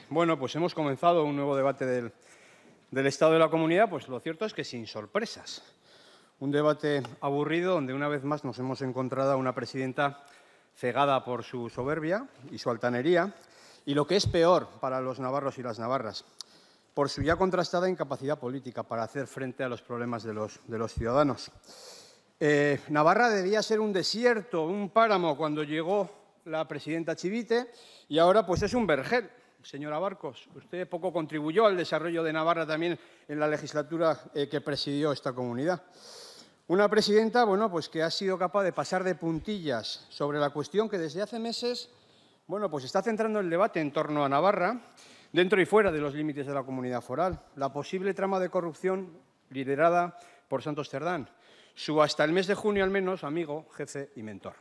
Bueno, pues hemos comenzado un nuevo debate del Estado de la Comunidad, pues lo cierto es que sin sorpresas. Un debate aburrido donde una vez más nos hemos encontrado a una presidenta cegada por su soberbia y su altanería y, lo que es peor para los navarros y las navarras, por su ya contrastada incapacidad política para hacer frente a los problemas de los ciudadanos. Navarra debía ser un desierto, un páramo cuando llegó la presidenta Chivite y ahora pues es un vergel. Señora Barcos, usted poco contribuyó al desarrollo de Navarra también en la legislatura que presidió esta comunidad. Una presidenta, bueno, pues que ha sido capaz de pasar de puntillas sobre la cuestión que desde hace meses, bueno, pues está centrando el debate en torno a Navarra, dentro y fuera de los límites de la comunidad foral, la posible trama de corrupción liderada por Santos Cerdán, su hasta el mes de junio al menos amigo, jefe y mentor.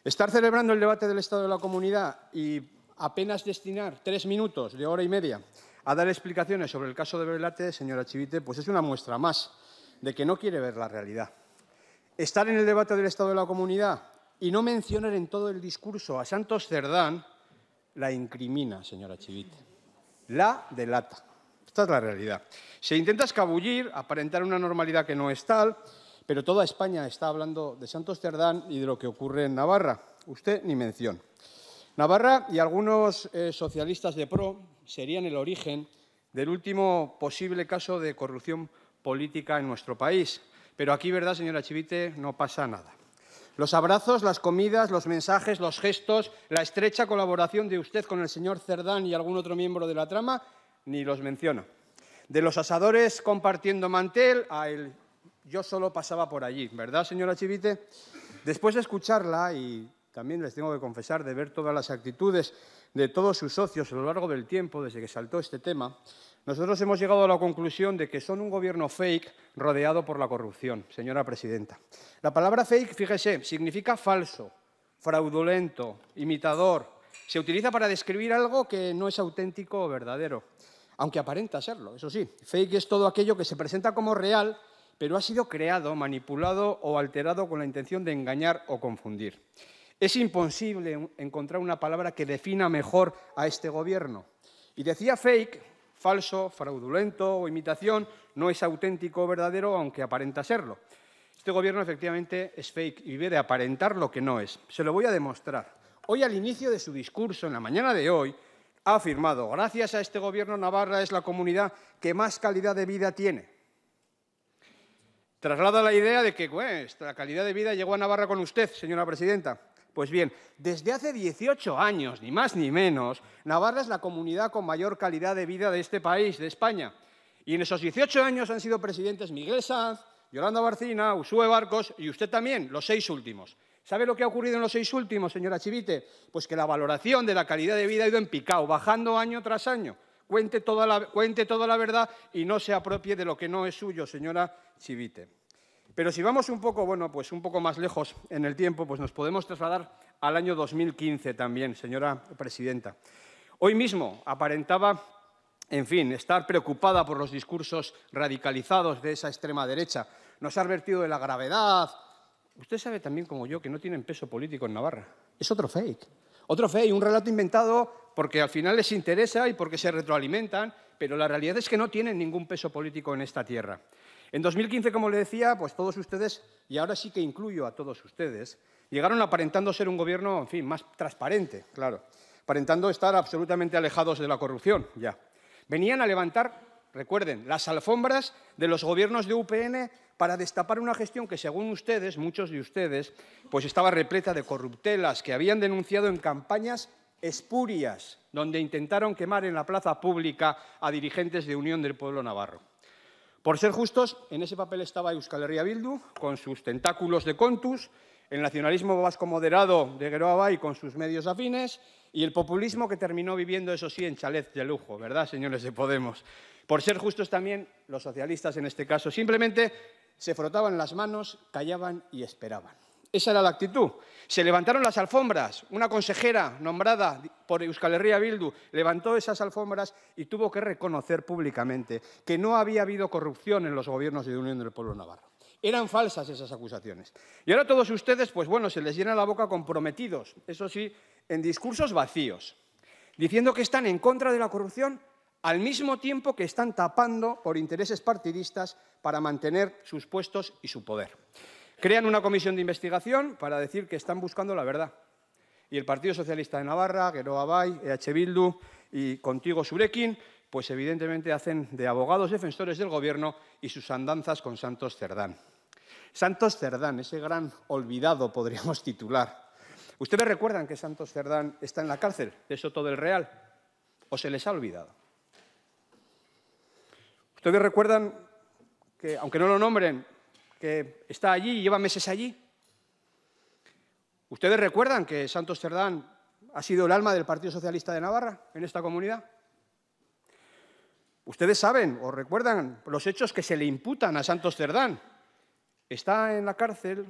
Estar celebrando el debate del Estado de la Comunidad y apenas destinar 3 minutos de hora y media a dar explicaciones sobre el caso de Berlate, señora Chivite, pues es una muestra más de que no quiere ver la realidad. Estar en el debate del Estado de la Comunidad y no mencionar en todo el discurso a Santos Cerdán la incrimina, señora Chivite. La delata. Esta es la realidad. Se intenta escabullir, aparentar una normalidad que no es tal, pero toda España está hablando de Santos Cerdán y de lo que ocurre en Navarra. Usted ni mención. Navarra y algunos socialistas de PRO serían el origen del último posible caso de corrupción política en nuestro país. Pero aquí, ¿verdad, señora Chivite? No pasa nada. Los abrazos, las comidas, los mensajes, los gestos, la estrecha colaboración de usted con el señor Cerdán y algún otro miembro de la trama, ni los menciona. De los asadores compartiendo mantel a el yo solo pasaba por allí, ¿verdad, señora Chivite? Después de escucharla y también les tengo que confesar de ver todas las actitudes de todos sus socios a lo largo del tiempo, desde que saltó este tema, nosotros hemos llegado a la conclusión de que son un gobierno fake rodeado por la corrupción, señora presidenta. La palabra fake, fíjese, significa falso, fraudulento, imitador. Se utiliza para describir algo que no es auténtico o verdadero, aunque aparenta serlo, eso sí. Fake es todo aquello que se presenta como real, pero ha sido creado, manipulado o alterado con la intención de engañar o confundir. Es imposible encontrar una palabra que defina mejor a este gobierno. Y decía fake, falso, fraudulento o imitación, no es auténtico o verdadero, aunque aparenta serlo. Este gobierno efectivamente es fake y vive de aparentar lo que no es. Se lo voy a demostrar. Hoy, al inicio de su discurso, en la mañana de hoy, ha afirmado: gracias a este gobierno, Navarra es la comunidad que más calidad de vida tiene. Traslada la idea de que la calidad de vida llegó a Navarra con usted, señora presidenta. Pues bien, desde hace 18 años, ni más ni menos, Navarra es la comunidad con mayor calidad de vida de este país, de España. Y en esos 18 años han sido presidentes Miguel Sanz, Yolanda Barcina, Uxue Barcos y usted también, los 6 últimos. ¿Sabe lo que ha ocurrido en los 6 últimos, señora Chivite? Pues que la valoración de la calidad de vida ha ido en picado, bajando año tras año. Cuente toda la verdad y no se apropie de lo que no es suyo, señora Chivite. Pero si vamos un poco más lejos en el tiempo, pues nos podemos trasladar al año 2015 también, señora presidenta. Hoy mismo aparentaba, en fin, estar preocupada por los discursos radicalizados de esa extrema derecha. Nos ha advertido de la gravedad. Usted sabe también, como yo, que no tienen peso político en Navarra. Es otro fake, un relato inventado porque al final les interesa y porque se retroalimentan, pero la realidad es que no tienen ningún peso político en esta tierra. En 2015, como le decía, pues todos ustedes, y ahora sí que incluyo a todos ustedes, llegaron aparentando ser un gobierno, en fin, más transparente, claro, aparentando estar absolutamente alejados de la corrupción, ya. Venían a levantar, recuerden, las alfombras de los gobiernos de UPN para destapar una gestión que, según ustedes, muchos de ustedes, pues estaba repleta de corruptelas que habían denunciado en campañas espurias, donde intentaron quemar en la plaza pública a dirigentes de Unión del Pueblo Navarro. Por ser justos, en ese papel estaba Euskal Herria Bildu, con sus tentáculos de Contus, el nacionalismo vasco moderado de Geroa Bai con sus medios afines y el populismo que terminó viviendo, eso sí, en chalets de lujo, ¿verdad, señores de Podemos? Por ser justos también, los socialistas en este caso simplemente se frotaban las manos, callaban y esperaban. Esa era la actitud. Se levantaron las alfombras. Una consejera nombrada por Euskal Herria Bildu levantó esas alfombras y tuvo que reconocer públicamente que no había habido corrupción en los gobiernos de Unión del Pueblo Navarro. Eran falsas esas acusaciones. Y ahora todos ustedes, pues bueno, se les llena la boca comprometidos, eso sí, en discursos vacíos. diciendo que están en contra de la corrupción al mismo tiempo que están tapando por intereses partidistas para mantener sus puestos y su poder. Crean una comisión de investigación para decir que están buscando la verdad. Y el Partido Socialista de Navarra, Geroa Bai, EH Bildu y Contigo Zurekin, pues evidentemente hacen de abogados defensores del Gobierno y sus andanzas con Santos Cerdán. Santos Cerdán, ese gran olvidado, podríamos titular. ¿Ustedes recuerdan que Santos Cerdán está en la cárcel de Soto del Real? ¿O se les ha olvidado? ¿Ustedes recuerdan que, aunque no lo nombren, que está allí y lleva meses allí? ¿Ustedes recuerdan que Santos Cerdán ha sido el alma del Partido Socialista de Navarra en esta comunidad? ¿Ustedes saben o recuerdan los hechos que se le imputan a Santos Cerdán? Está en la cárcel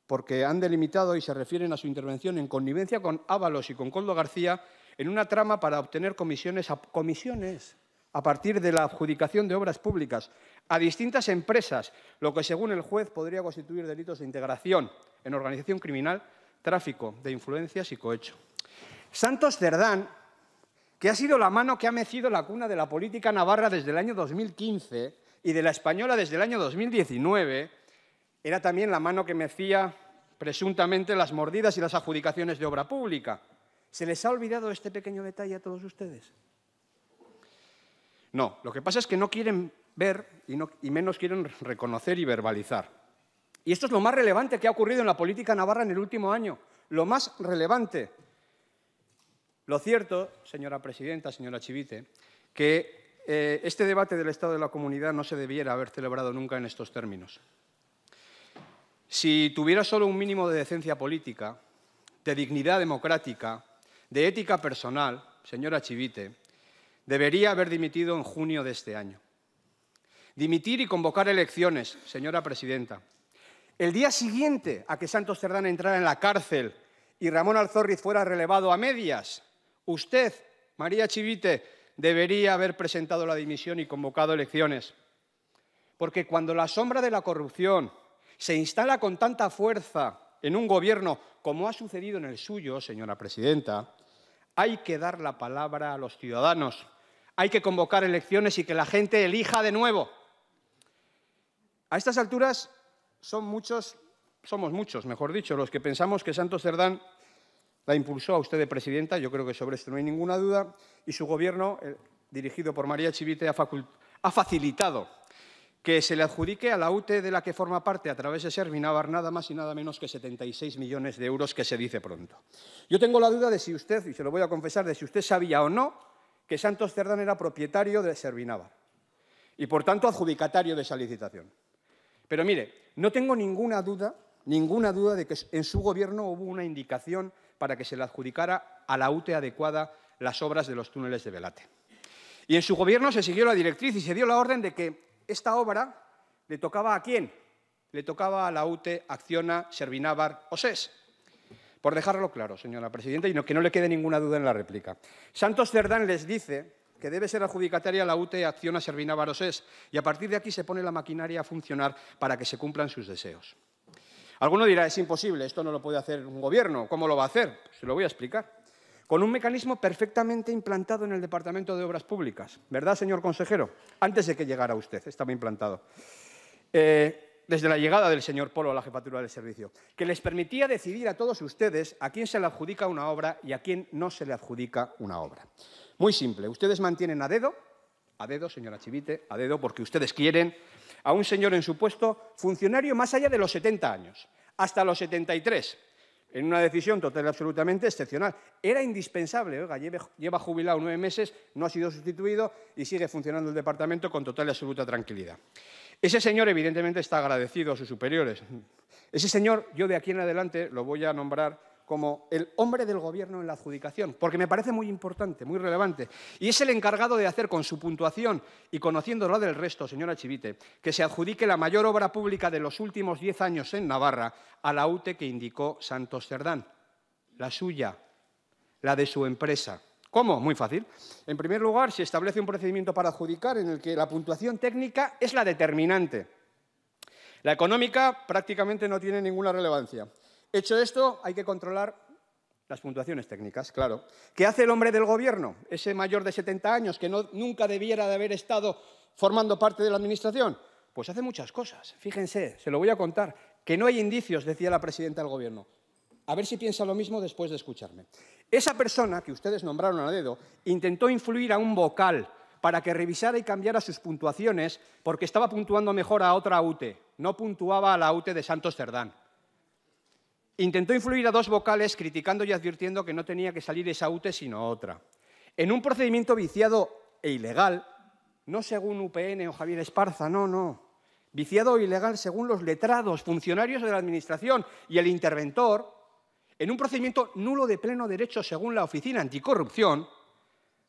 porque han delimitado y se refieren a su intervención en connivencia con Ábalos y con Koldo García en una trama para obtener comisiones a partir de la adjudicación de obras públicas a distintas empresas, lo que según el juez podría constituir delitos de integración en organización criminal, tráfico de influencias y cohecho. Santos Cerdán, que ha sido la mano que ha mecido la cuna de la política navarra desde el año 2015 y de la española desde el año 2019, era también la mano que mecía presuntamente las mordidas y las adjudicaciones de obra pública. ¿Se les ha olvidado este pequeño detalle a todos ustedes? No, lo que pasa es que no quieren ver y menos quieren reconocer y verbalizar. Y esto es lo más relevante que ha ocurrido en la política navarra en el último año, lo más relevante. Lo cierto, señora presidenta, señora Chivite, que este debate del Estado de la Comunidad no se debiera haber celebrado nunca en estos términos. Si tuviera solo un mínimo de decencia política, de dignidad democrática, de ética personal, señora Chivite, debería haber dimitido en junio de este año. Dimitir y convocar elecciones, señora presidenta. El día siguiente a que Santos Cerdán entrara en la cárcel y Ramón Alzorriz fuera relevado a medias, usted, María Chivite, debería haber presentado la dimisión y convocado elecciones. Porque cuando la sombra de la corrupción se instala con tanta fuerza en un gobierno, como ha sucedido en el suyo, señora presidenta, hay que dar la palabra a los ciudadanos, hay que convocar elecciones y que la gente elija de nuevo. A estas alturas somos muchos, mejor dicho, los que pensamos que Santos Cerdán la impulsó a usted de presidenta, yo creo que sobre esto no hay ninguna duda, y su gobierno, dirigido por María Chivite, ha facilitado que se le adjudique a la UTE de la que forma parte a través de Servinavar nada más y nada menos que 76 millones de euros, que se dice pronto. Yo tengo la duda de si usted, y se lo voy a confesar, de si usted sabía o no que Santos Cerdán era propietario de Servinavar y, por tanto, adjudicatario de esa licitación. Pero mire, no tengo ninguna duda de que en su gobierno hubo una indicación para que se le adjudicara a la UTE adecuada las obras de los túneles de Belate. Y en su gobierno se siguió la directriz y se dio la orden de que esta obra le tocaba ¿a quién? Le tocaba a la UTE, Acciona, Servinavar o SES. Por dejarlo claro, señora presidenta, y que no le quede ninguna duda en la réplica. Santos Cerdán les dice que debe ser adjudicataria la UTE, Acciona, Servinavar o SES, y a partir de aquí se pone la maquinaria a funcionar para que se cumplan sus deseos. Alguno dirá, es imposible, esto no lo puede hacer un gobierno, ¿cómo lo va a hacer? Pues se lo voy a explicar. Con un mecanismo perfectamente implantado en el Departamento de Obras Públicas, ¿verdad, señor consejero? Antes de que llegara usted, estaba implantado. Desde la llegada del señor Polo a la jefatura del servicio, que les permitía decidir a todos ustedes a quién se le adjudica una obra y a quién no se le adjudica una obra. Muy simple, ustedes mantienen a dedo, señora Chivite, a dedo, porque ustedes quieren a un señor en su puesto funcionario más allá de los 70 años, hasta los 73, en una decisión total y absolutamente excepcional. Era indispensable, oiga, lleva jubilado 9 meses, no ha sido sustituido y sigue funcionando el departamento con total y absoluta tranquilidad. Ese señor, evidentemente, está agradecido a sus superiores. Ese señor, yo de aquí en adelante lo voy a nombrar como el hombre del Gobierno en la adjudicación, porque me parece muy importante, muy relevante. Y es el encargado de hacer con su puntuación y conociendo la del resto, señora Chivite, que se adjudique la mayor obra pública de los últimos 10 años en Navarra a la UTE que indicó Santos Cerdán, la suya, la de su empresa. ¿Cómo? Muy fácil. En primer lugar, se establece un procedimiento para adjudicar en el que la puntuación técnica es la determinante. La económica prácticamente no tiene ninguna relevancia. Hecho esto, hay que controlar Las puntuaciones técnicas, claro. ¿Qué hace el hombre del Gobierno, ese mayor de 70 años que nunca debiera de haber estado formando parte de la Administración? Pues hace muchas cosas. Fíjense, se lo voy a contar, que no hay indicios, decía la presidenta del Gobierno. A ver si piensa lo mismo después de escucharme. Esa persona que ustedes nombraron a dedo intentó influir a un vocal para que revisara y cambiara sus puntuaciones porque estaba puntuando mejor a otra UTE, no puntuaba a la UTE de Santos Cerdán. Intentó influir a dos vocales criticando y advirtiendo que no tenía que salir esa UTE sino otra. En un procedimiento viciado e ilegal, no según UPN o Javier Esparza, no. Viciado o ilegal según los letrados, funcionarios de la Administración y el interventor, en un procedimiento nulo de pleno derecho según la Oficina Anticorrupción,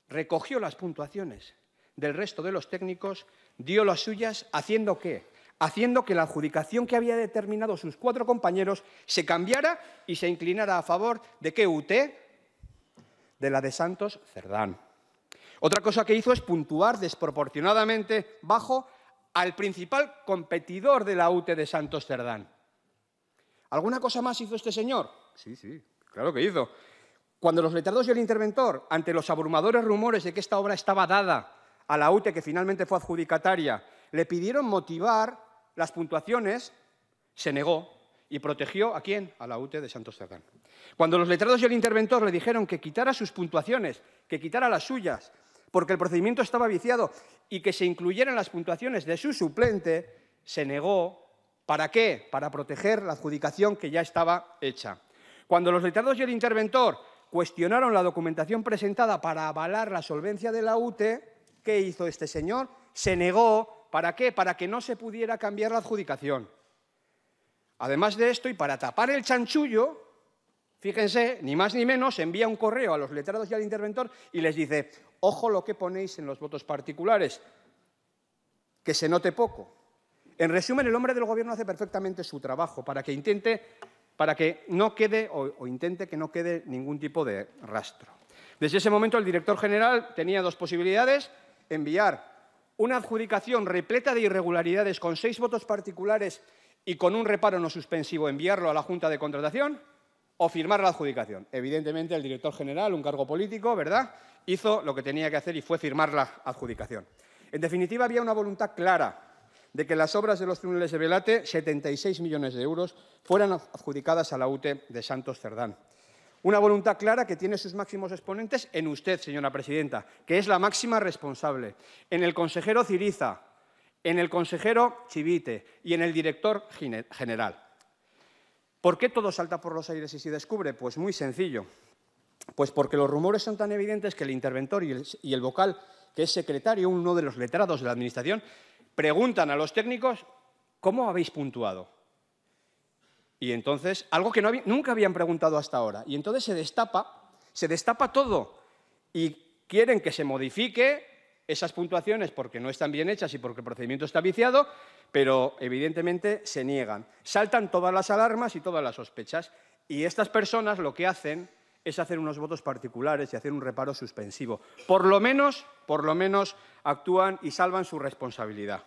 recogió las puntuaciones del resto de los técnicos, dio las suyas, ¿haciendo qué? Haciendo que la adjudicación que había determinado sus 4 compañeros se cambiara y se inclinara a favor de ¿qué UTE? De la de Santos Cerdán. Otra cosa que hizo es puntuar desproporcionadamente bajo al principal competidor de la UTE de Santos Cerdán. ¿Alguna cosa más hizo este señor? Sí, claro que hizo. Cuando los letrados y el interventor, ante los abrumadores rumores de que esta obra estaba dada a la UTE, que finalmente fue adjudicataria, le pidieron motivar las puntuaciones, se negó y protegió ¿a quién? A la UTE de Santos Cerdán. Cuando los letrados y el interventor le dijeron que quitara sus puntuaciones, que quitara las suyas, porque el procedimiento estaba viciado y que se incluyeran las puntuaciones de su suplente, se negó. ¿Para qué? Para proteger la adjudicación que ya estaba hecha. Cuando los letrados y el interventor cuestionaron la documentación presentada para avalar la solvencia de la UTE, ¿qué hizo este señor? Se negó. ¿Para qué? Para que no se pudiera cambiar la adjudicación. Además de esto, y para tapar el chanchullo, fíjense, ni más ni menos, envía un correo a los letrados y al interventor y les dice: ojo lo que ponéis en los votos particulares, que se note poco. En resumen, el hombre del Gobierno hace perfectamente su trabajo para que no quede o intente que no quede ningún tipo de rastro. Desde ese momento, el director general tenía 2 posibilidades: enviar una adjudicación repleta de irregularidades con 6 votos particulares y con un reparo no suspensivo enviarlo a la Junta de Contratación, o firmar la adjudicación. Evidentemente, el director general, un cargo político, ¿verdad?, hizo lo que tenía que hacer y fue firmar la adjudicación. En definitiva, había una voluntad clara de que las obras de los túneles de Belate, 76 millones de euros, fueran adjudicadas a la UTE de Santos Cerdán. Una voluntad clara que tiene sus máximos exponentes en usted, señora presidenta, que es la máxima responsable, en el consejero Ciriza, en el consejero Chivite y en el director general. ¿Por qué todo salta por los aires y se descubre? Pues muy sencillo. Pues porque los rumores son tan evidentes que el interventor y el vocal, que es secretario, uno de los letrados de la Administración, preguntan a los técnicos: ¿cómo habéis puntuado? Y entonces, algo que nunca habían preguntado hasta ahora. Y entonces se destapa todo. Y quieren que se modifique esas puntuaciones porque no están bien hechas y porque el procedimiento está viciado, pero evidentemente se niegan. Saltan todas las alarmas y todas las sospechas. Y estas personas lo que hacen es hacer unos votos particulares y hacer un reparo suspensivo. Por lo menos actúan y salvan su responsabilidad.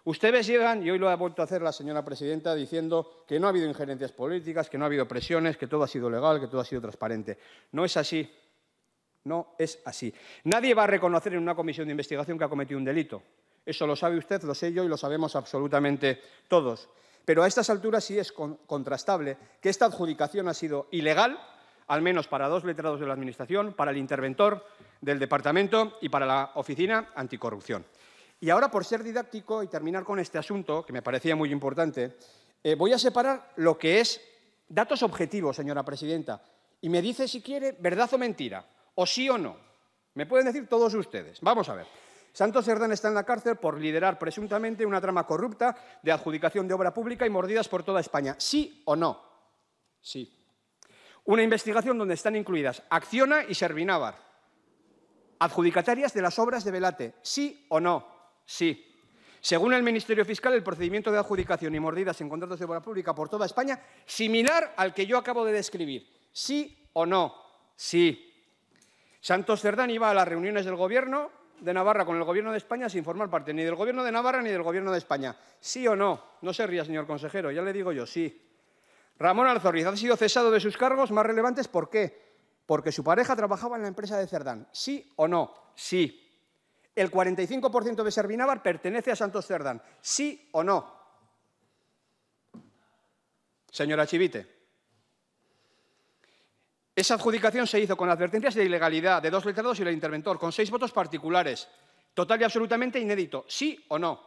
Ustedes llegan, y hoy lo ha vuelto a hacer la señora presidenta, diciendo que no ha habido injerencias políticas, que no ha habido presiones, que todo ha sido legal, que todo ha sido transparente. No es así. No es así. Nadie va a reconocer en una comisión de investigación que ha cometido un delito. Eso lo sabe usted, lo sé yo y lo sabemos absolutamente todos. Pero a estas alturas sí es contrastable que esta adjudicación ha sido ilegal, al menos para 2 letrados de la Administración, para el interventor del departamento y para la Oficina Anticorrupción. Y ahora, por ser didáctico y terminar con este asunto, que me parecía muy importante, voy a separar lo que es datos objetivos, señora presidenta, y me dice si quiere verdad o mentira, o sí o no. Me pueden decir todos ustedes. Vamos a ver. Santos Cerdán está en la cárcel por liderar presuntamente una trama corrupta de adjudicación de obra pública y mordidas por toda España. ¿Sí o no? Sí. Una investigación donde están incluidas Acciona y Servinávar, adjudicatarias de las obras de Belate. ¿Sí o no? Sí. Según el Ministerio Fiscal, el procedimiento de adjudicación y mordidas en contratos de obra pública por toda España, similar al que yo acabo de describir. ¿Sí o no? Sí. Santos Cerdán iba a las reuniones del Gobierno de Navarra con el Gobierno de España sin formar parte ni del Gobierno de Navarra ni del Gobierno de España. ¿Sí o no? No se ría, señor consejero, ya le digo yo, sí. Ramón Alzorriz ha sido cesado de sus cargos más relevantes. ¿Por qué? porque su pareja trabajaba en la empresa de Cerdán. ¿Sí o no? Sí. El 45% de Servinávar pertenece a Santos Cerdán. ¿Sí o no? Señora Chivite, esa adjudicación se hizo con advertencias de ilegalidad de 2 letrados y el interventor, con 6 votos particulares. Total y absolutamente inédito. ¿Sí o no?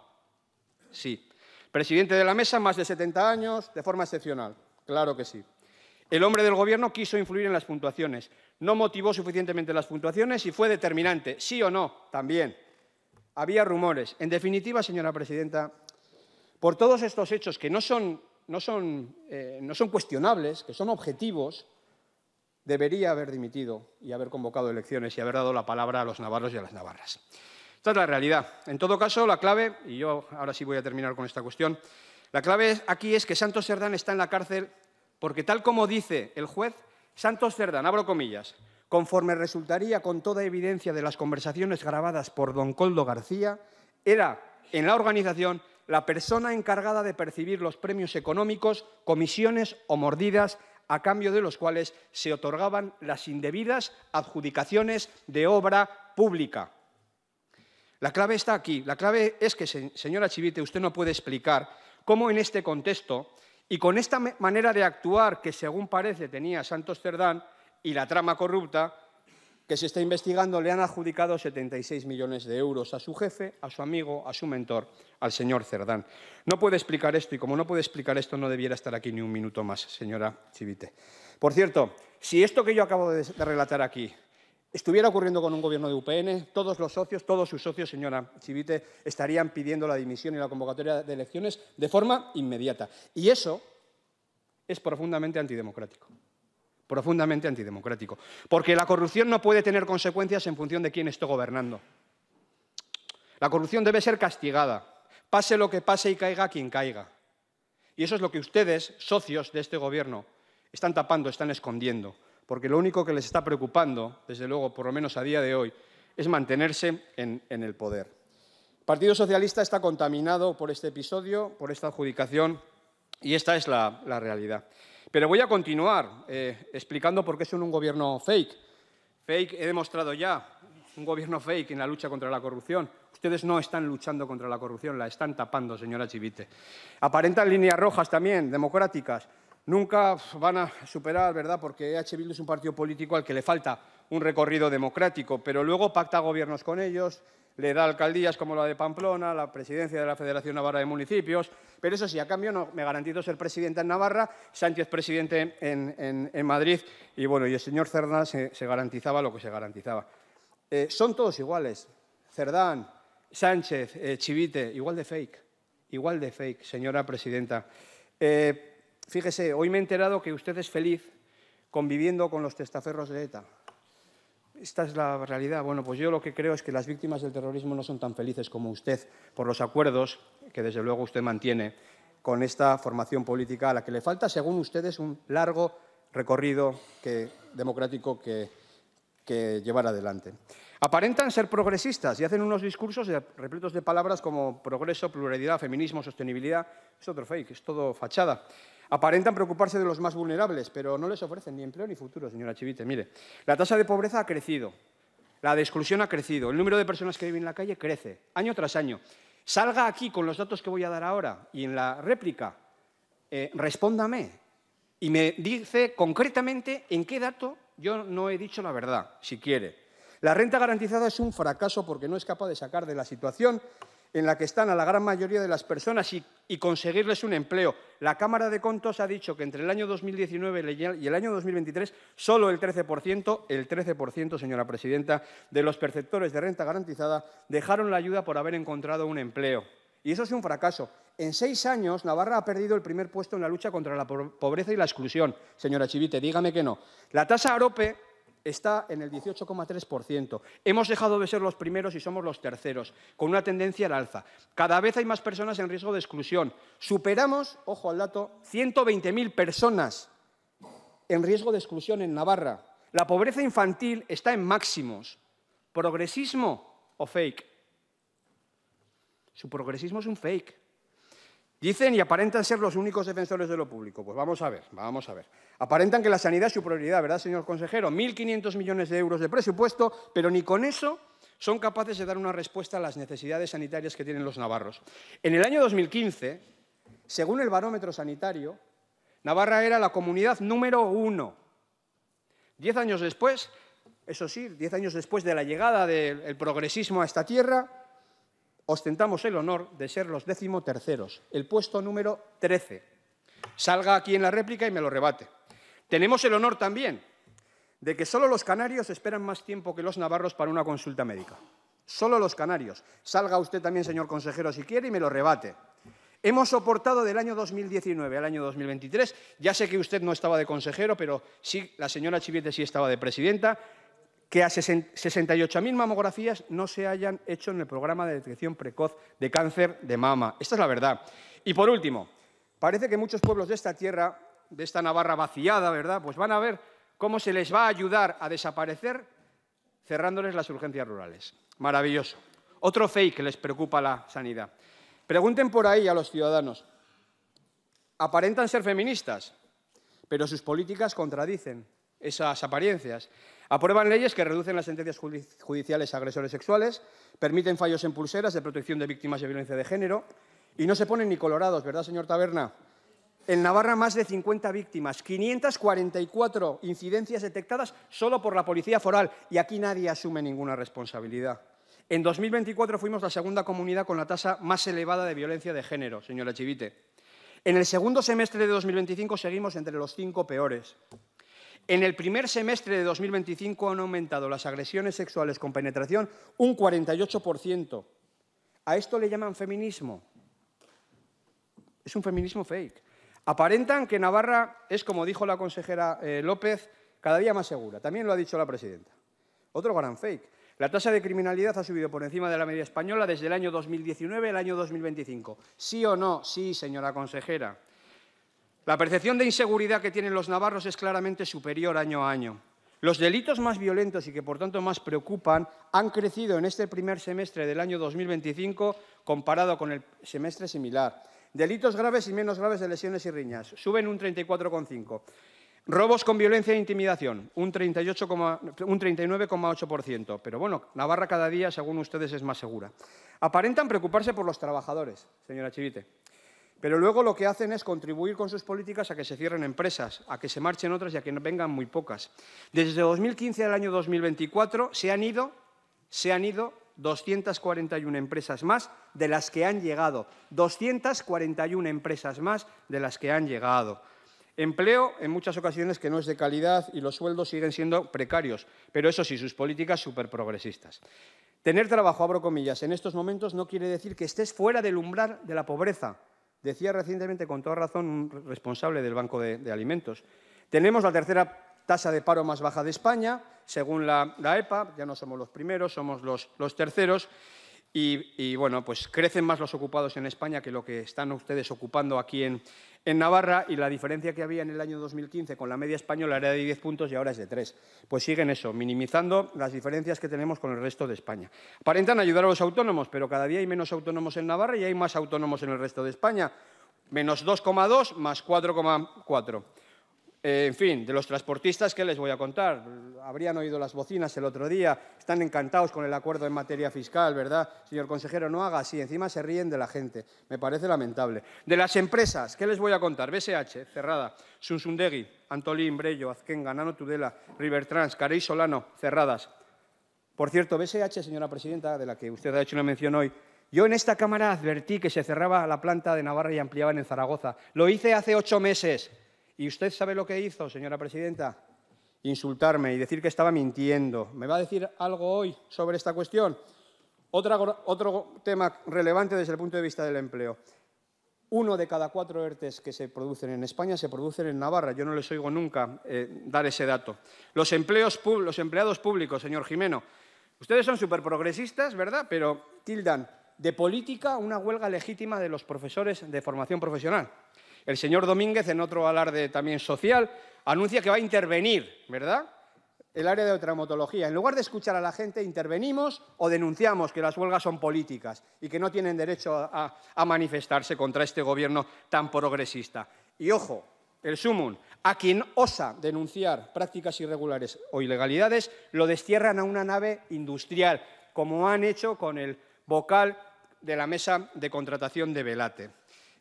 Sí. Presidente de la mesa, más de 70 años, de forma excepcional. Claro que sí. El hombre del Gobierno quiso influir en las puntuaciones. No motivó suficientemente las puntuaciones y fue determinante. ¿Sí o no? También. Había rumores. En definitiva, señora presidenta, por todos estos hechos que no son cuestionables, que son objetivos, debería haber dimitido y haber convocado elecciones y haber dado la palabra a los navarros y a las navarras. Esta es la realidad. En todo caso, la clave, y yo ahora sí voy a terminar con esta cuestión, la clave aquí es que Santos Cerdán está en la cárcel porque, tal como dice el juez, Santos Cerdán, abro comillas, conforme resultaría con toda evidencia de las conversaciones grabadas por don Koldo García, era en la organización la persona encargada de percibir los premios económicos, comisiones o mordidas a cambio de los cuales se otorgaban las indebidas adjudicaciones de obra pública. La clave está aquí. La clave es que, señora Chivite, usted no puede explicar cómo en este contexto y con esta manera de actuar que, según parece, tenía Santos Cerdán y la trama corrupta que se está investigando, le han adjudicado 76 millones de euros a su jefe, a su amigo, a su mentor, al señor Cerdán. No puede explicar esto y, como no puede explicar esto, no debiera estar aquí ni un minuto más, señora Chivite. Por cierto, si esto que yo acabo de relatar aquí estuviera ocurriendo con un gobierno de UPN, todos sus socios, señora Chivite, estarían pidiendo la dimisión y la convocatoria de elecciones de forma inmediata. Y eso es profundamente antidemocrático. Profundamente antidemocrático. Porque la corrupción no puede tener consecuencias en función de quién esté gobernando. La corrupción debe ser castigada, pase lo que pase y caiga quien caiga. Y eso es lo que ustedes, socios de este gobierno, están tapando, están escondiendo. Porque lo único que les está preocupando, desde luego, por lo menos a día de hoy, es mantenerse en el poder. El Partido Socialista está contaminado por este episodio, por esta adjudicación, y esta es la realidad. Pero voy a continuar explicando por qué son un gobierno fake. Fake, he demostrado ya, un gobierno fake en la lucha contra la corrupción. Ustedes no están luchando contra la corrupción, la están tapando, señora Chivite. Aparentan líneas rojas también, democráticas. Nunca van a superar, ¿verdad?, porque EH Bildu es un partido político al que le falta un recorrido democrático, pero luego pacta gobiernos con ellos, le da alcaldías como la de Pamplona, la presidencia de la Federación Navarra de Municipios, pero eso sí, a cambio no me garantizo ser presidenta en Navarra, Sánchez presidente en Madrid y, bueno, y el señor Cerdán se garantizaba lo que se garantizaba. Son todos iguales, Cerdán, Sánchez, Chivite, igual de fake, señora presidenta. Fíjese, hoy me he enterado que usted es feliz conviviendo con los testaferros de ETA. Esta es la realidad. Bueno, pues yo lo que creo es que las víctimas del terrorismo no son tan felices como usted por los acuerdos que, desde luego, usted mantiene con esta formación política a la que le falta, según ustedes, un largo recorrido democrático que llevar adelante. Aparentan ser progresistas y hacen unos discursos repletos de palabras como progreso, pluralidad, feminismo, sostenibilidad. Es otro fake, es todo fachada. Aparentan preocuparse de los más vulnerables, pero no les ofrecen ni empleo ni futuro, señora Chivite. Mire, la tasa de pobreza ha crecido, la de exclusión ha crecido, el número de personas que viven en la calle crece, año tras año. Salga aquí con los datos que voy a dar ahora y en la réplica respóndame y me dice concretamente en qué dato yo no he dicho la verdad, si quiere. La renta garantizada es un fracaso porque no es capaz de sacar de la situación en la que están a la gran mayoría de las personas y conseguirles un empleo. La Cámara de Contos ha dicho que entre el año 2019 y el año 2023 solo el 13%, señora presidenta, de los perceptores de renta garantizada dejaron la ayuda por haber encontrado un empleo. Y eso es un fracaso. En 6 años, Navarra ha perdido el primer puesto en la lucha contra la pobreza y la exclusión. Señora Chivite, dígame que no. La tasa AROPE está en el 18,3%. Hemos dejado de ser los primeros y somos los terceros, con una tendencia al alza. Cada vez hay más personas en riesgo de exclusión. Superamos, ojo al dato, 120.000 personas en riesgo de exclusión en Navarra. La pobreza infantil está en máximos. ¿Progresismo o fake? Su progresismo es un fake. Dicen y aparentan ser los únicos defensores de lo público. Pues vamos a ver. Aparentan que la sanidad es su prioridad, ¿verdad, señor consejero? 1.500 millones de euros de presupuesto, pero ni con eso son capaces de dar una respuesta a las necesidades sanitarias que tienen los navarros. En el año 2015, según el barómetro sanitario, Navarra era la comunidad número 1. 10 años después, eso sí, 10 años después de la llegada del progresismo a esta tierra, ostentamos el honor de ser los 13º, el puesto número 13. Salga aquí en la réplica y me lo rebate. Tenemos el honor también de que solo los canarios esperan más tiempo que los navarros para una consulta médica. Solo los canarios. Salga usted también, señor consejero, si quiere, y me lo rebate. Hemos soportado del año 2019 al año 2023, ya sé que usted no estaba de consejero, pero sí, la señora Chivite sí estaba de presidenta, que a 68.000 mamografías no se hayan hecho en el programa de detección precoz de cáncer de mama. Esta es la verdad. Y por último, parece que muchos pueblos de esta tierra, de esta Navarra vaciada, ¿verdad?, pues van a ver cómo se les va a ayudar a desaparecer cerrándoles las urgencias rurales. Maravilloso. Otro fake que les preocupa la sanidad. Pregunten por ahí a los ciudadanos. Aparentan ser feministas, pero sus políticas contradicen esas apariencias. Aprueban leyes que reducen las sentencias judiciales a agresores sexuales, permiten fallos en pulseras de protección de víctimas de violencia de género y no se ponen ni colorados, ¿verdad, señor Taberna? En Navarra, más de 50 víctimas, 544 incidencias detectadas solo por la Policía Foral y aquí nadie asume ninguna responsabilidad. En 2024 fuimos la segunda comunidad con la tasa más elevada de violencia de género, señora Chivite. En el segundo semestre de 2025 seguimos entre los 5 peores. En el primer semestre de 2025 han aumentado las agresiones sexuales con penetración un 48%. ¿A esto le llaman feminismo? Es un feminismo fake. Aparentan que Navarra es, como dijo la consejera López, cada día más segura. También lo ha dicho la presidenta. Otro gran fake. La tasa de criminalidad ha subido por encima de la media española desde el año 2019 al año 2025. ¿Sí o no? Sí, señora consejera. La percepción de inseguridad que tienen los navarros es claramente superior año a año. Los delitos más violentos y que, por tanto, más preocupan han crecido en este primer semestre del año 2025 comparado con el semestre similar. Delitos graves y menos graves de lesiones y riñas suben un 34,5%. Robos con violencia e intimidación, un 39,8%. Pero bueno, Navarra cada día, según ustedes, es más segura. Aparentan preocuparse por los trabajadores, señora Chivite. Pero luego lo que hacen es contribuir con sus políticas a que se cierren empresas, a que se marchen otras y a que vengan muy pocas. Desde 2015 al año 2024 se han ido 241 empresas más de las que han llegado. 241 empresas más de las que han llegado. Empleo, en muchas ocasiones, que no es de calidad y los sueldos siguen siendo precarios, pero eso sí, sus políticas superprogresistas. Tener trabajo, abro comillas, en estos momentos no quiere decir que estés fuera del umbral de la pobreza, decía recientemente con toda razón un responsable del Banco de Alimentos. Tenemos la tercera tasa de paro más baja de España, según la EPA, ya no somos los primeros, somos los terceros. Y bueno, pues crecen más los ocupados en España que lo que están ustedes ocupando aquí en Navarra, y la diferencia que había en el año 2015 con la media española era de 10 puntos y ahora es de 3. Pues siguen eso, minimizando las diferencias que tenemos con el resto de España. Aparentan ayudar a los autónomos, pero cada día hay menos autónomos en Navarra y hay más autónomos en el resto de España. Menos 2,2 más 4,4. En fin, de los transportistas, ¿qué les voy a contar? Habrían oído las bocinas el otro día, están encantados con el acuerdo en materia fiscal, ¿verdad? Señor consejero, no haga así, encima se ríen de la gente, me parece lamentable. De las empresas, ¿qué les voy a contar? BSH, cerrada, Sunsundegui, Antolín, Brello, Azkenga, Nano Tudela, Rivertrans, Carey Solano, cerradas. Por cierto, BSH, señora presidenta, de la que usted ha hecho una mención hoy, yo en esta Cámara advertí que se cerraba la planta de Navarra y ampliaban en Zaragoza. Lo hice hace 8 meses. ¿Y usted sabe lo que hizo, señora presidenta? Insultarme y decir que estaba mintiendo. ¿Me va a decir algo hoy sobre esta cuestión? Otro tema relevante desde el punto de vista del empleo. 1 de cada 4 ERTEs que se producen en España se producen en Navarra. Yo no les oigo nunca dar ese dato. Los empleados públicos, señor Jimeno. Ustedes son superprogresistas, ¿verdad? Pero tildan de política una huelga legítima de los profesores de formación profesional. El señor Domínguez, en otro alarde también social, anuncia que va a intervenir, ¿verdad?, el área de traumatología. En lugar de escuchar a la gente, intervenimos o denunciamos que las huelgas son políticas y que no tienen derecho a manifestarse contra este Gobierno tan progresista. Y, ojo, el sumum, a quien osa denunciar prácticas irregulares o ilegalidades, lo destierran a una nave industrial, como han hecho con el vocal de la mesa de contratación de Velate.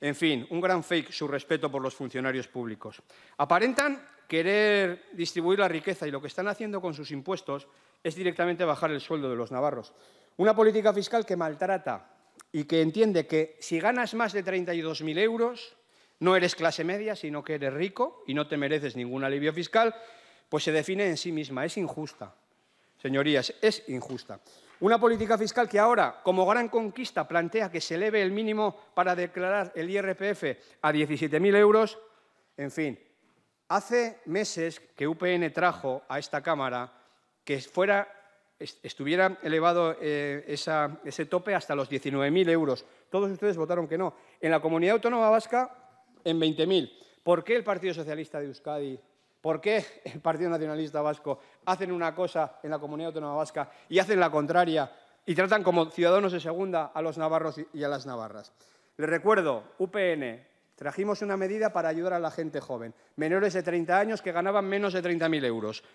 En fin, un gran fake su respeto por los funcionarios públicos. Aparentan querer distribuir la riqueza y lo que están haciendo con sus impuestos es directamente bajar el sueldo de los navarros. Una política fiscal que maltrata y que entiende que si ganas más de 32.000 euros no eres clase media, sino que eres rico y no te mereces ningún alivio fiscal, pues se define en sí misma. Es injusta. Señorías, es injusta. Una política fiscal que ahora, como gran conquista, plantea que se eleve el mínimo para declarar el IRPF a 17.000 euros. En fin, hace meses que UPN trajo a esta Cámara que estuviera elevado ese tope hasta los 19.000 euros. Todos ustedes votaron que no. En la Comunidad Autónoma Vasca, en 20.000. ¿Por qué el Partido Socialista de Euskadi? ¿Por qué el Partido Nacionalista Vasco hacen una cosa en la Comunidad Autónoma Vasca y hacen la contraria y tratan como ciudadanos de segunda a los navarros y a las navarras? Les recuerdo, UPN, trajimos una medida para ayudar a la gente joven, menores de 30 años que ganaban menos de 30.000 euros,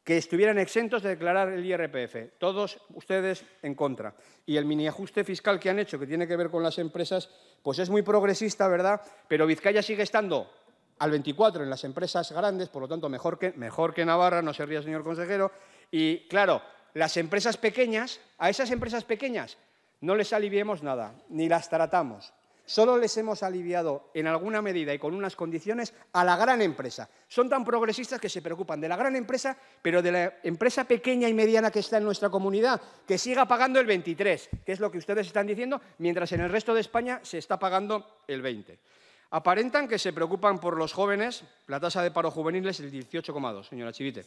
que estuvieran exentos de declarar el IRPF. Todos ustedes en contra. Y el mini ajuste fiscal que han hecho, que tiene que ver con las empresas, pues es muy progresista, ¿verdad? Pero Vizcaya sigue estando al 24 en las empresas grandes, por lo tanto, mejor que Navarra, no se ría, señor consejero. Y, claro, las empresas pequeñas, a esas empresas pequeñas no les aliviemos nada, ni las tratamos. Solo les hemos aliviado en alguna medida y con unas condiciones a la gran empresa. Son tan progresistas que se preocupan de la gran empresa, pero de la empresa pequeña y mediana que está en nuestra comunidad, que siga pagando el 23, que es lo que ustedes están diciendo, mientras en el resto de España se está pagando el 20. Aparentan que se preocupan por los jóvenes. La tasa de paro juvenil es el 18,2, señora Chivite.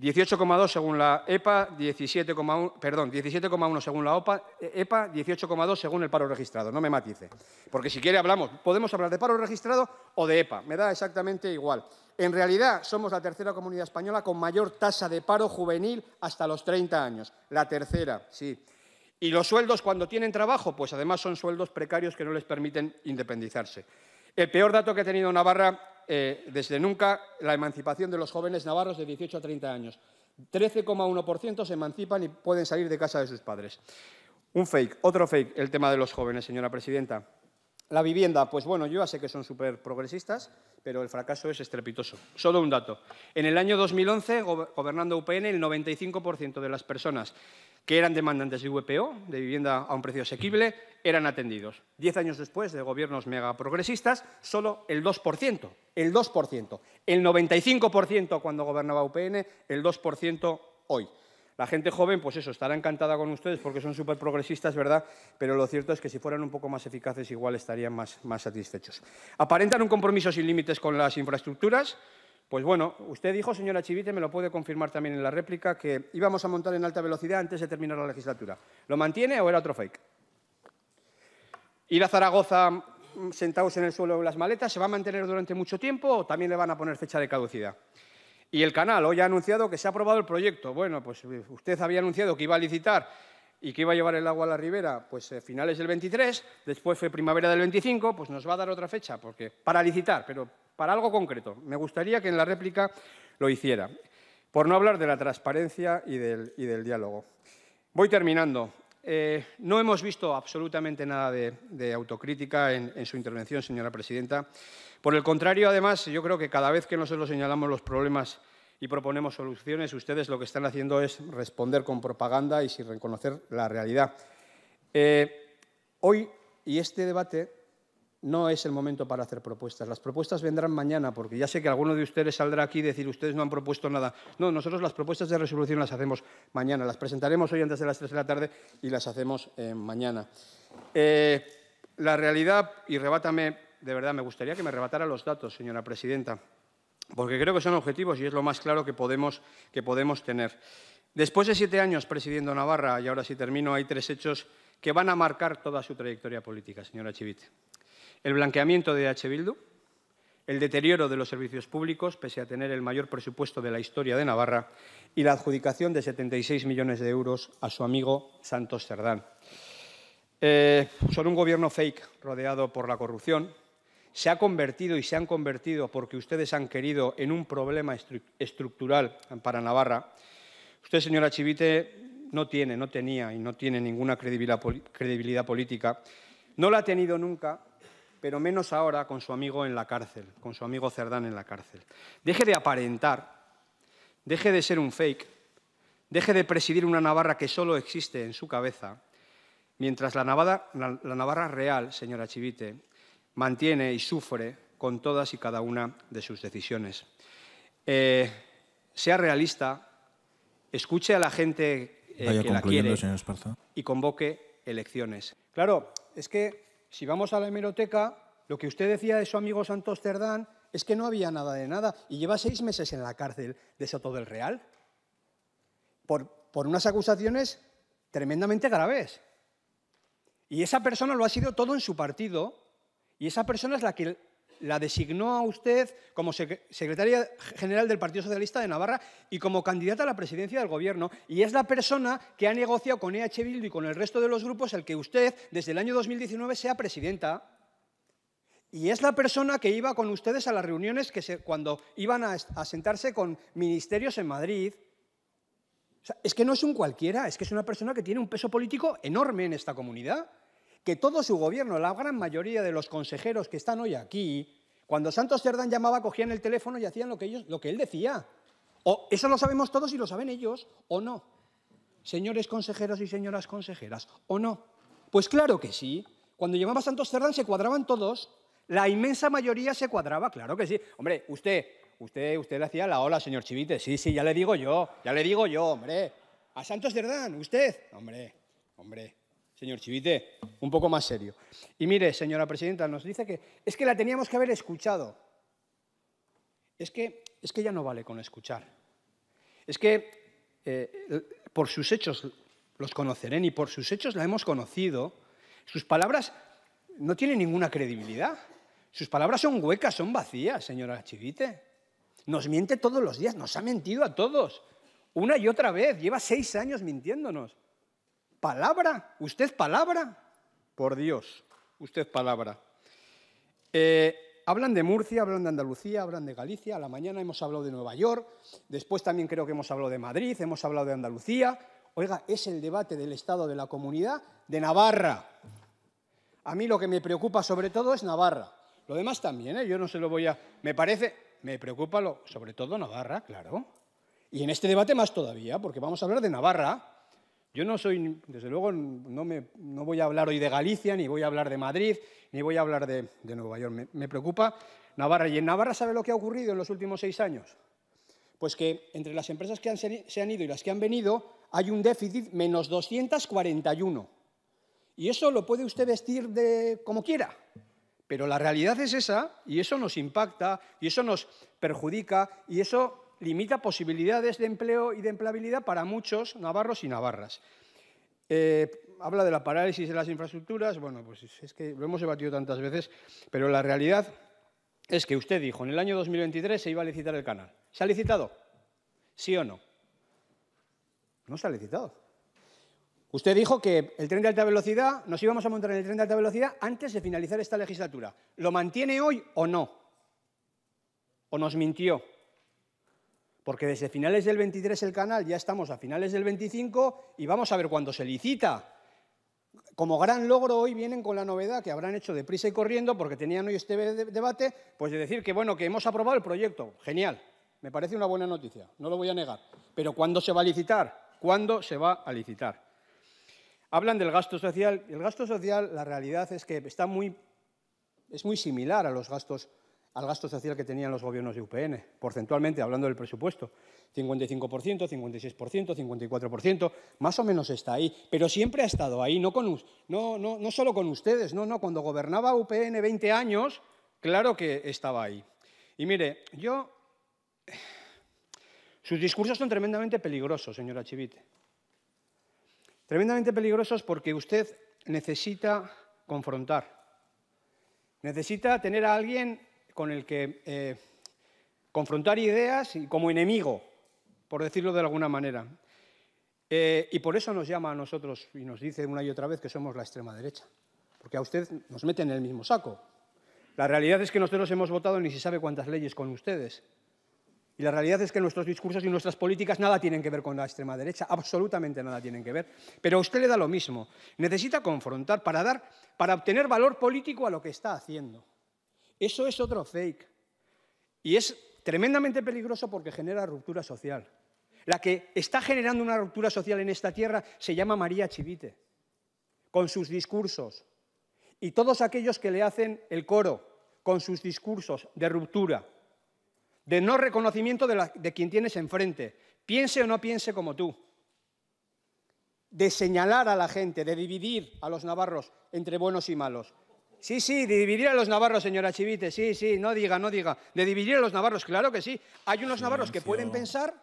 18,2 según la EPA, 17,1 según la EPA, 18,2 según el paro registrado. No me matice, porque si quiere podemos hablar de paro registrado o de EPA, me da exactamente igual. En realidad somos la tercera comunidad española con mayor tasa de paro juvenil hasta los 30 años. La tercera, sí. Y los sueldos, cuando tienen trabajo, pues además son sueldos precarios que no les permiten independizarse. El peor dato que ha tenido Navarra desde nunca, la emancipación de los jóvenes navarros de 18 a 30 años. 13,1% se emancipan y pueden salir de casa de sus padres. Un fake, otro fake, el tema de los jóvenes, señora presidenta. La vivienda, pues bueno, yo ya sé que son súper progresistas, pero el fracaso es estrepitoso. Solo un dato. En el año 2011, gobernando UPN, el 95% de las personas que eran demandantes de VPO, de vivienda a un precio asequible, eran atendidos. 10 años después de gobiernos megaprogresistas, solo el 2%. El 2%. El 95% cuando gobernaba UPN, el 2% hoy. La gente joven, pues eso, estará encantada con ustedes porque son súper progresistas, ¿verdad? Pero lo cierto es que si fueran un poco más eficaces, igual estarían más satisfechos. Aparentan un compromiso sin límites con las infraestructuras. Pues bueno, usted dijo, señora Chivite, me lo puede confirmar también en la réplica, que íbamos a montar en alta velocidad antes de terminar la legislatura. ¿Lo mantiene o era otro fake? Ir a Zaragoza sentados en el suelo en las maletas, ¿se va a mantener durante mucho tiempo o también le van a poner fecha de caducidad? Y el canal hoy ha anunciado que se ha aprobado el proyecto. Bueno, pues usted había anunciado que iba a licitar y que iba a llevar el agua a la ribera, pues finales del 23, después fue primavera del 25, pues nos va a dar otra fecha para licitar, pero para algo concreto. Me gustaría que en la réplica lo hiciera, por no hablar de la transparencia y del diálogo. Voy terminando. No hemos visto absolutamente nada de autocrítica en su intervención, señora presidenta. Por el contrario, además, yo creo que cada vez que nosotros señalamos los problemas y proponemos soluciones, ustedes lo que están haciendo es responder con propaganda y sin reconocer la realidad. Hoy, y este debate, no es el momento para hacer propuestas. Las propuestas vendrán mañana, porque ya sé que alguno de ustedes saldrá aquí y decir ustedes no han propuesto nada. No, nosotros las propuestas de resolución las hacemos mañana. Las presentaremos hoy antes de las 3 de la tarde y las hacemos mañana. La realidad, y rebátame, de verdad, me gustaría que me rebatara los datos, señora presidenta, porque creo que son objetivos y es lo más claro que podemos tener. Después de 7 años presidiendo Navarra, y ahora sí termino, hay 3 hechos que van a marcar toda su trayectoria política, señora Chivite. El blanqueamiento de EH Bildu, el deterioro de los servicios públicos, pese a tener el mayor presupuesto de la historia de Navarra, y la adjudicación de 76 millones de euros a su amigo Santos Cerdán. Son un gobierno fake rodeado por la corrupción. Se ha convertido y se han convertido, porque ustedes han querido, en un problema estructural para Navarra. Usted, señora Chivite, no tenía y no tiene ninguna credibilidad política. No la ha tenido nunca, pero menos ahora con su amigo en la cárcel, con su amigo Cerdán en la cárcel. Deje de aparentar, deje de ser un fake, deje de presidir una Navarra que solo existe en su cabeza, mientras la Navarra real, señora Chivite, mantiene y sufre con todas y cada una de sus decisiones. Sea realista, escuche a la gente que la quiere y convoque elecciones. Claro, es que si vamos a la hemeroteca, lo que usted decía de su amigo Santos Cerdán es que no había nada de nada y lleva 6 meses en la cárcel de Soto del Real por unas acusaciones tremendamente graves. Y esa persona lo ha sido todo en su partido. Y esa persona es la que la designó a usted como secretaria general del Partido Socialista de Navarra y como candidata a la presidencia del Gobierno. Y es la persona que ha negociado con EH Bildu y con el resto de los grupos el que usted, desde el año 2019, sea presidenta. Y es la persona que iba con ustedes a las reuniones cuando iban a sentarse con ministerios en Madrid. O sea, es que no es un cualquiera, es que es una persona que tiene un peso político enorme en esta comunidad. Que todo su gobierno, la gran mayoría de los consejeros que están hoy aquí, cuando Santos Cerdán llamaba, cogían el teléfono y hacían lo que él decía. O eso lo sabemos todos y lo saben ellos, o no. Señores consejeros y señoras consejeras, ¿o no? Pues claro que sí. Cuando llamaba Santos Cerdán se cuadraban todos. La inmensa mayoría se cuadraba, claro que sí. Hombre, usted le hacía la ola, señor Chivite. Sí, ya le digo yo, hombre. A Santos Cerdán, usted. Hombre. Señor Chivite, un poco más serio. Y mire, señora presidenta, nos dice que es que la teníamos que haber escuchado. Es que ya no vale con escuchar. Es que por sus hechos los conocerán y por sus hechos la hemos conocido. Sus palabras no tienen ninguna credibilidad. Sus palabras son huecas, son vacías, señora Chivite. Nos miente todos los días, nos ha mentido a todos. Una y otra vez, lleva 6 años mintiéndonos. ¿Palabra? ¿Usted palabra? Por Dios, usted palabra. Hablan de Murcia, hablan de Andalucía, hablan de Galicia. A la mañana hemos hablado de Nueva York, después también creo que hemos hablado de Madrid, hemos hablado de Andalucía. Oiga, es el debate del Estado de la Comunidad de Navarra. A mí lo que me preocupa sobre todo es Navarra. Lo demás también, yo no se lo voy a... Me preocupa sobre todo Navarra, claro. Y en este debate más todavía, porque vamos a hablar de Navarra. Yo no soy, desde luego, no voy a hablar hoy de Galicia, ni voy a hablar de Madrid, ni voy a hablar de Nueva York. Me preocupa Navarra. ¿Y en Navarra sabe lo que ha ocurrido en los últimos 6 años? Pues que entre las empresas que se han ido y las que han venido hay un déficit menos 241. Y eso lo puede usted vestir como quiera. Pero la realidad es esa, y eso nos impacta, y eso nos perjudica, y eso limita posibilidades de empleo y de empleabilidad para muchos navarros y navarras. Habla de la parálisis de las infraestructuras. Bueno, pues es que lo hemos debatido tantas veces, pero la realidad es que usted dijo en el año 2023 se iba a licitar el canal. ¿Se ha licitado? ¿Sí o no? No se ha licitado. Usted dijo que el tren de alta velocidad, nos íbamos a montar en el tren de alta velocidad antes de finalizar esta legislatura. ¿Lo mantiene hoy o no? ¿O nos mintió? Porque desde finales del 23 el canal, ya estamos a finales del 25 y vamos a ver cuándo se licita. Como gran logro hoy vienen con la novedad que habrán hecho deprisa y corriendo, porque tenían hoy este debate, pues de decir que, bueno, que hemos aprobado el proyecto. Genial, me parece una buena noticia, no lo voy a negar. Pero ¿cuándo se va a licitar? ¿Cuándo se va a licitar? Hablan del gasto social. El gasto social, la realidad es que es muy similar al gasto social que tenían los gobiernos de UPN, porcentualmente, hablando del presupuesto. 55%, 56%, 54%, más o menos está ahí. Pero siempre ha estado ahí, no solo con ustedes, cuando gobernaba UPN 20 años, claro que estaba ahí. Y mire, sus discursos son tremendamente peligrosos, señora Chivite. Tremendamente peligrosos porque usted necesita confrontar. Necesita tener a alguien con el que confrontar ideas y como enemigo, por decirlo de alguna manera. Y por eso nos llama a nosotros y nos dice una y otra vez que somos la extrema derecha, porque a usted nos mete en el mismo saco. La realidad es que nosotros hemos votado ni se sabe cuántas leyes con ustedes. Y la realidad es que nuestros discursos y nuestras políticas nada tienen que ver con la extrema derecha, absolutamente nada tienen que ver. Pero a usted le da lo mismo. Necesita confrontar para obtener valor político a lo que está haciendo. Eso es otro fake. Y es tremendamente peligroso porque genera ruptura social. La que está generando una ruptura social en esta tierra se llama María Chivite, con sus discursos. Y todos aquellos que le hacen el coro con sus discursos de ruptura, de no reconocimiento de quien tienes enfrente, piense o no piense como tú, de señalar a la gente, de dividir a los navarros entre buenos y malos. Sí, de dividir a los navarros, señora Chivite, sí, no diga, de dividir a los navarros, claro que sí. Hay unos navarros que pueden pensar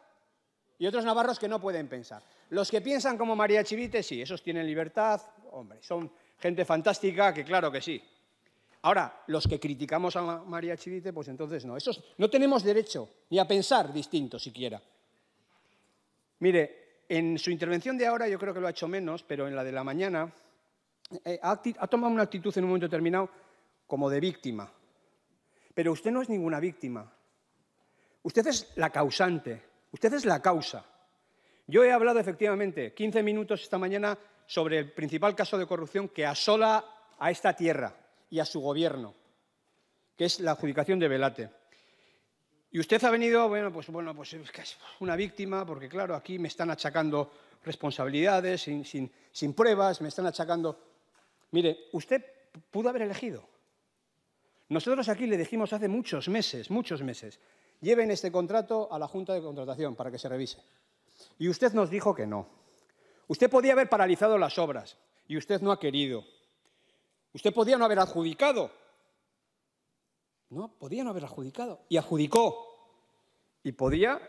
y otros navarros que no pueden pensar. Los que piensan como María Chivite, sí, esos tienen libertad, hombre, son gente fantástica, que claro que sí. Ahora, los que criticamos a María Chivite, pues entonces no. Esos no tenemos derecho ni a pensar distinto siquiera. Mire, en su intervención de ahora yo creo que lo ha hecho menos, pero en la de la mañana ha tomado una actitud en un momento determinado como de víctima. Pero usted no es ninguna víctima. Usted es la causante. Usted es la causa. Yo he hablado efectivamente 15 minutos esta mañana sobre el principal caso de corrupción que asola a esta tierra y a su gobierno, que es la adjudicación de Belate. Y usted ha venido, pues es que es una víctima, porque claro, aquí me están achacando responsabilidades sin pruebas, me están achacando. Mire, usted pudo haber elegido. Nosotros aquí le dijimos hace muchos meses, lleven este contrato a la Junta de Contratación para que se revise. Y usted nos dijo que no. Usted podía haber paralizado las obras y usted no ha querido. Usted podía no haber adjudicado. No, podía no haber adjudicado. Y adjudicó. Y podía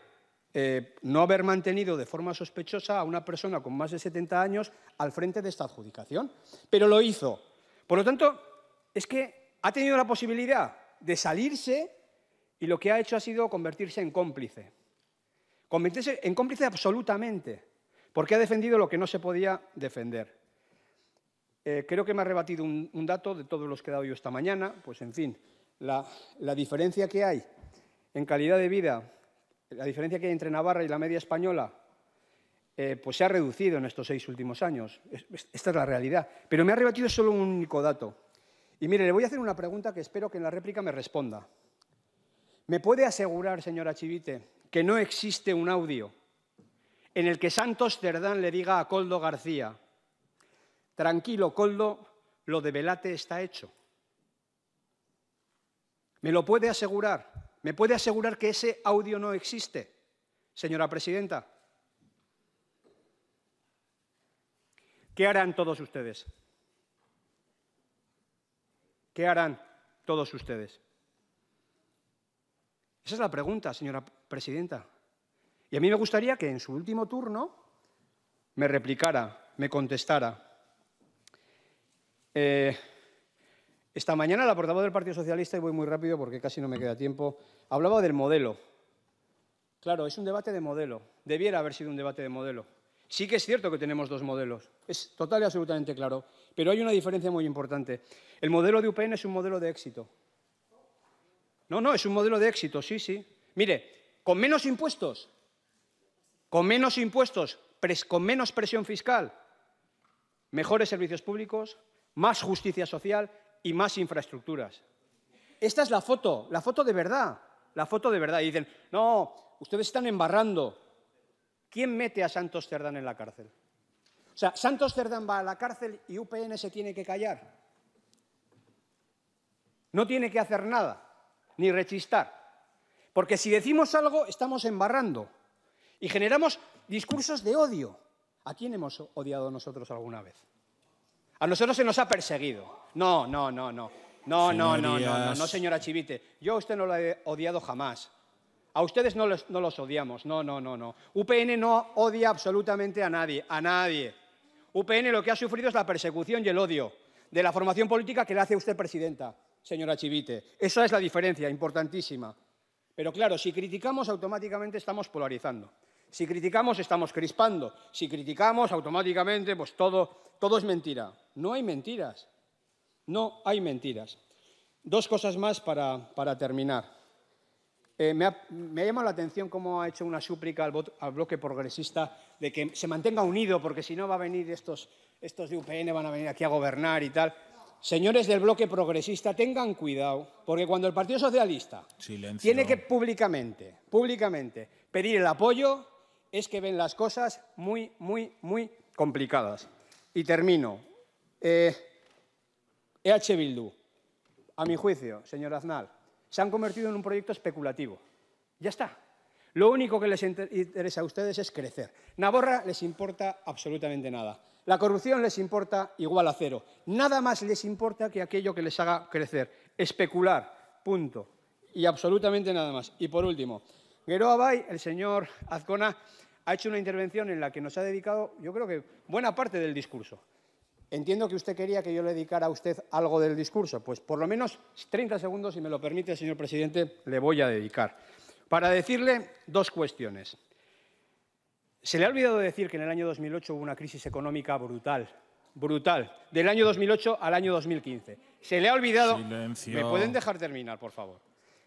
no haber mantenido de forma sospechosa a una persona con más de 70 años al frente de esta adjudicación. Pero lo hizo. Por lo tanto, es que ha tenido la posibilidad de salirse y lo que ha hecho ha sido convertirse en cómplice. Convertirse en cómplice absolutamente, porque ha defendido lo que no se podía defender. Creo que me ha rebatido un dato de todos los que he dado yo esta mañana. Pues, en fin, la diferencia que hay en calidad de vida, la diferencia que hay entre Navarra y la media española, pues se ha reducido en estos 6 últimos años. Esta es la realidad. Pero me ha rebatido solo un único dato. Y mire, le voy a hacer una pregunta que espero que en la réplica me responda. ¿Me puede asegurar, señora Chivite, que no existe un audio en el que Santos Cerdán le diga a Koldo García: tranquilo, Koldo, lo de Belate está hecho? ¿Me lo puede asegurar? ¿Me puede asegurar que ese audio no existe, señora presidenta? ¿Qué harán todos ustedes? ¿Qué harán todos ustedes? Esa es la pregunta, señora presidenta. Y a mí me gustaría que en su último turno me replicara, me contestara. Esta mañana la portavoz del Partido Socialista, y voy muy rápido porque casi no me queda tiempo, hablaba del modelo. Claro, es un debate de modelo. Debiera haber sido un debate de modelo. Sí que es cierto que tenemos 2 modelos, es total y absolutamente claro, pero hay una diferencia muy importante. El modelo de UPN es un modelo de éxito. No, es un modelo de éxito, sí. Mire, con menos impuestos, con menos presión fiscal, mejores servicios públicos, más justicia social y más infraestructuras. Esta es la foto de verdad, Y dicen, no, ustedes están embarrando. ¿Quién mete a Santos Cerdán en la cárcel? O sea, Santos Cerdán va a la cárcel y UPN se tiene que callar. No tiene que hacer nada, ni rechistar. Porque si decimos algo, estamos embarrando y generamos discursos de odio. ¿A quién hemos odiado nosotros alguna vez? A nosotros se nos ha perseguido. No, señora Chivite. Yo a usted no la he odiado jamás. A ustedes no los odiamos. No. UPN no odia absolutamente a nadie. UPN lo que ha sufrido es la persecución y el odio de la formación política que le hace a usted presidenta. señora Chivite. Esa es la diferencia, importantísima. Pero claro, si criticamos, automáticamente estamos polarizando. Si criticamos, estamos crispando. Si criticamos, automáticamente, pues todo es mentira. No hay mentiras. No hay mentiras. Dos cosas más para terminar. Me ha llamado la atención cómo ha hecho una súplica al bloque progresista de que se mantenga unido, porque si no va a venir estos de UPN, van a venir aquí a gobernar y tal. Señores del bloque progresista, tengan cuidado, porque cuando el Partido Socialista tiene que públicamente pedir el apoyo, es que ven las cosas muy, muy, muy complicadas. Y termino. EH Bildu, a mi juicio, señor Aznar, se han convertido en un proyecto especulativo. Ya está. Lo único que les interesa a ustedes es crecer. Navarra les importa absolutamente nada. La corrupción les importa igual a cero. Nada más les importa que aquello que les haga crecer. Especular, punto. Y absolutamente nada más. Y por último, Geroa Bai, el señor Azcona, ha hecho una intervención en la que nos ha dedicado, yo creo que buena parte del discurso. Entiendo que usted quería que yo le dedicara a usted algo del discurso. Pues por lo menos 30 segundos, si me lo permite, señor presidente, le voy a dedicar. Para decirle dos cuestiones. Se le ha olvidado decir que en el año 2008 hubo una crisis económica brutal, del año 2008 al año 2015. Se le ha olvidado... Silencio. ¿Me pueden dejar terminar, por favor?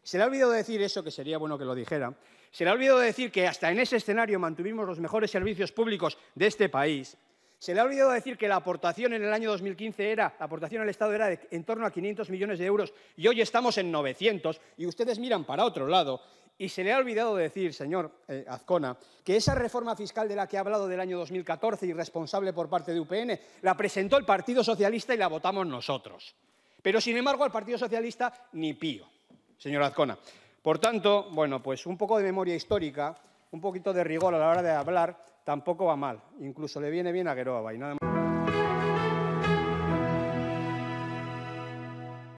Se le ha olvidado decir eso, que sería bueno que lo dijera. Se le ha olvidado decir que hasta en ese escenario mantuvimos los mejores servicios públicos de este país. Se le ha olvidado decir que la aportación en el año 2015 la aportación al Estado era de en torno a 500 millones de euros y hoy estamos en 900 y ustedes miran para otro lado. Y se le ha olvidado decir, señor Azcona, que esa reforma fiscal de la que ha hablado del año 2014, irresponsable por parte de UPN, la presentó el Partido Socialista y la votamos nosotros. Pero, sin embargo, al Partido Socialista ni pío, señor Azcona. Por tanto, bueno, pues un poco de memoria histórica, un poquito de rigor a la hora de hablar, tampoco va mal. Incluso le viene bien a Geroa Bai. Nada más.